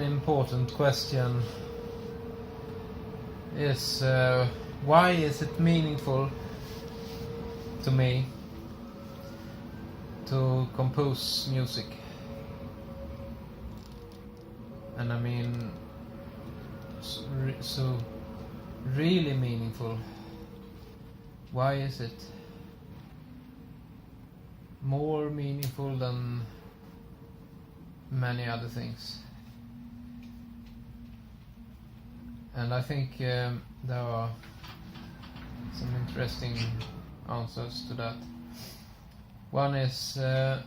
one important question is why is it meaningful to me to compose music? And I mean, so really meaningful. Why is it more meaningful than many other things? And I think there are some interesting answers to that. One is that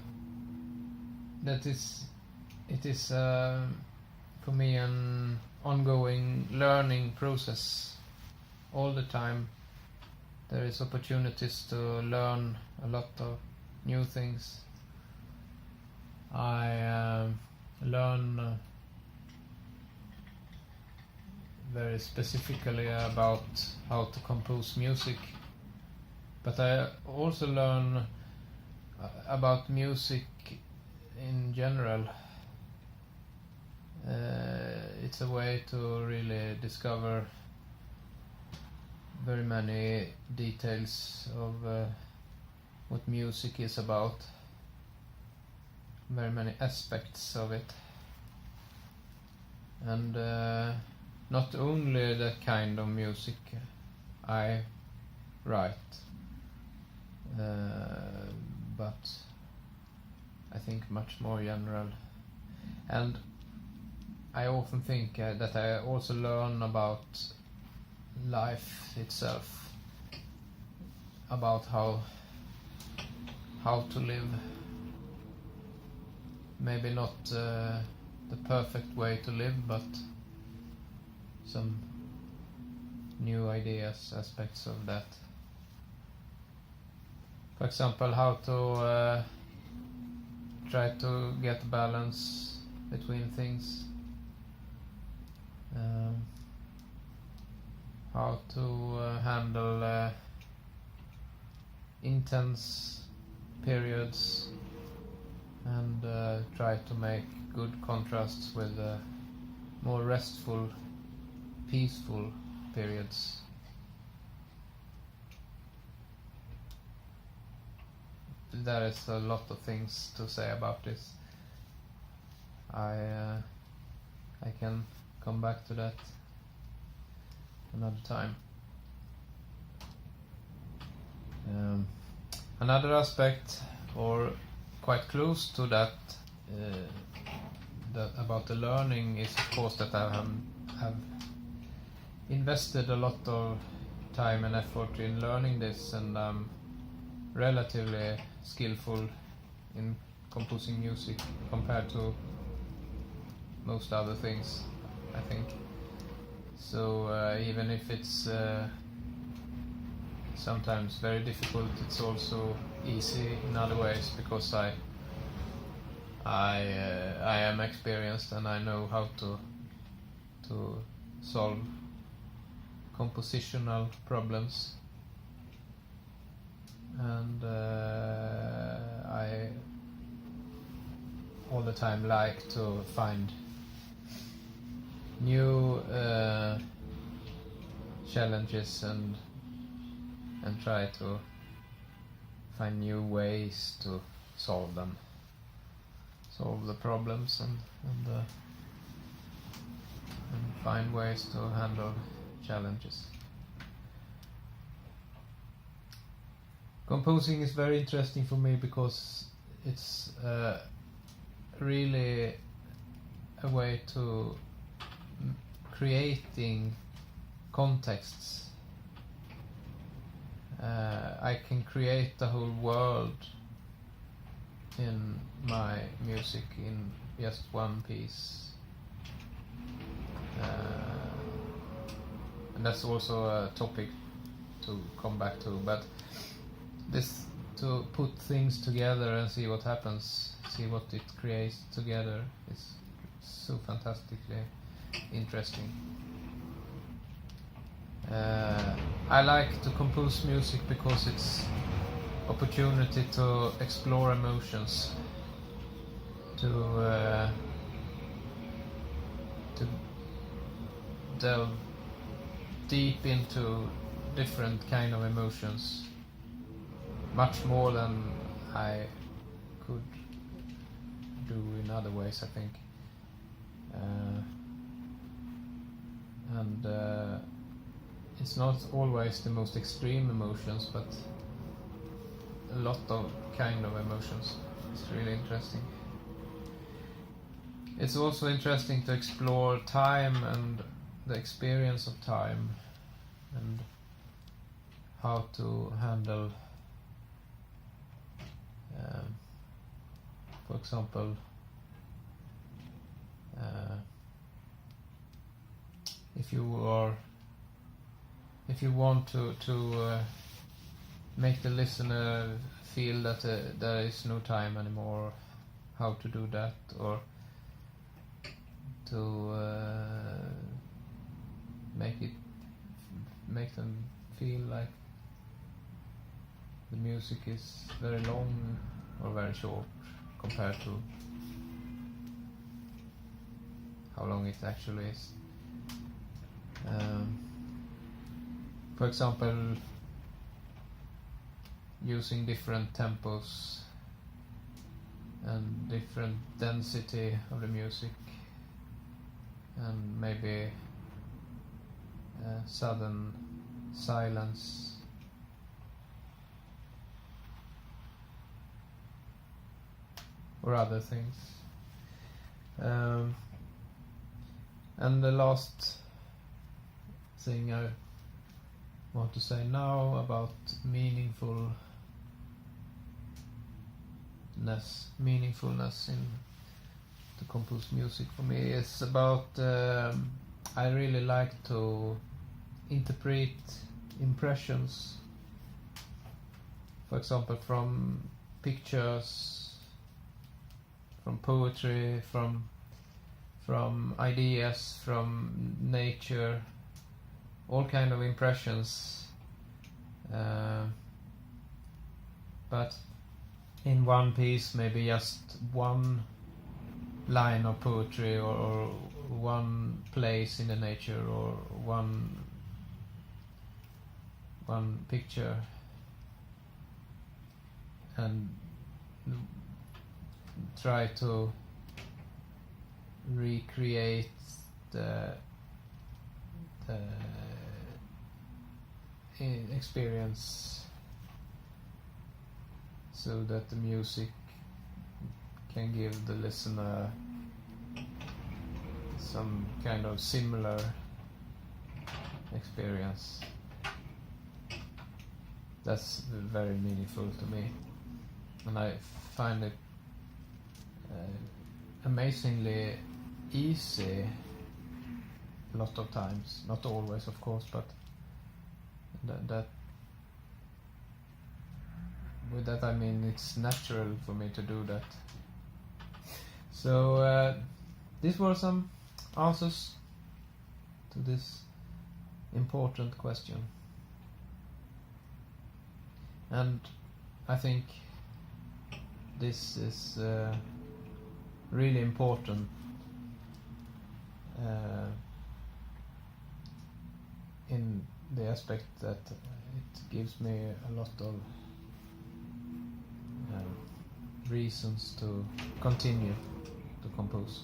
it is for me an ongoing learning process. All the time there is opportunities to learn a lot of new things. I learn very specifically about how to compose music, but I also learn about music in general. It's a way to really discover very many details of what music is about, very many aspects of it, and not only the kind of music I write, but I think much more general. And I often think that I also learn about life itself, about how to live. Maybe not the perfect way to live, but some new ideas, aspects of that. For example, how to try to get balance between things. How to handle intense periods and try to make good contrasts with more restful, peaceful periods. There is a lot of things to say about this. I can come back to that another time. Another aspect, or quite close to that, that about the learning, is of course that I have invested a lot of time and effort in learning this, and I'm relatively skillful in composing music compared to most other things, I think. So even if it's sometimes very difficult, it's also easy in other ways, because I am experienced and I know how to solve compositional problems, and I all the time like to find new challenges and try to find new ways to solve them, solve the problems, and find ways to handle challenges. Composing is very interesting for me because it's really a way to creating contexts. I can create the whole world in my music in just one piece, and that's also a topic to come back to, but this, to put things together and see what happens, see what it creates together, is so fantastically interesting. I like to compose music because it's opportunity to explore emotions, to delve deep into different kind of emotions, much more than I could do in other ways, I think. And it's not always the most extreme emotions, but a lot of kind of emotions. It's really interesting. It's also interesting to explore time and the experience of time, and how to handle, for example, if you want to make the listener feel that there is no time anymore, how to do that, or to make them feel like the music is very long or very short compared to how long it actually is. For example, using different tempos and different density of the music, and maybe sudden silence, or other things. And the last thing I want to say now about meaningfulness in to compose music for me is about I really like to interpret impressions, for example, from pictures, from poetry, from ideas, from nature, all kind of impressions, but in one piece, maybe just one line of poetry, or one place in the nature, or one picture, and try to recreate the experience, so that the music can give the listener some kind of similar experience. That's very meaningful to me, and I find it amazingly easy a lot of times, not always of course, but that with that I mean it's natural for me to do that. So these were some answers to this important question, and I think this is really important in the aspect that it gives me a lot of reasons to continue to compose.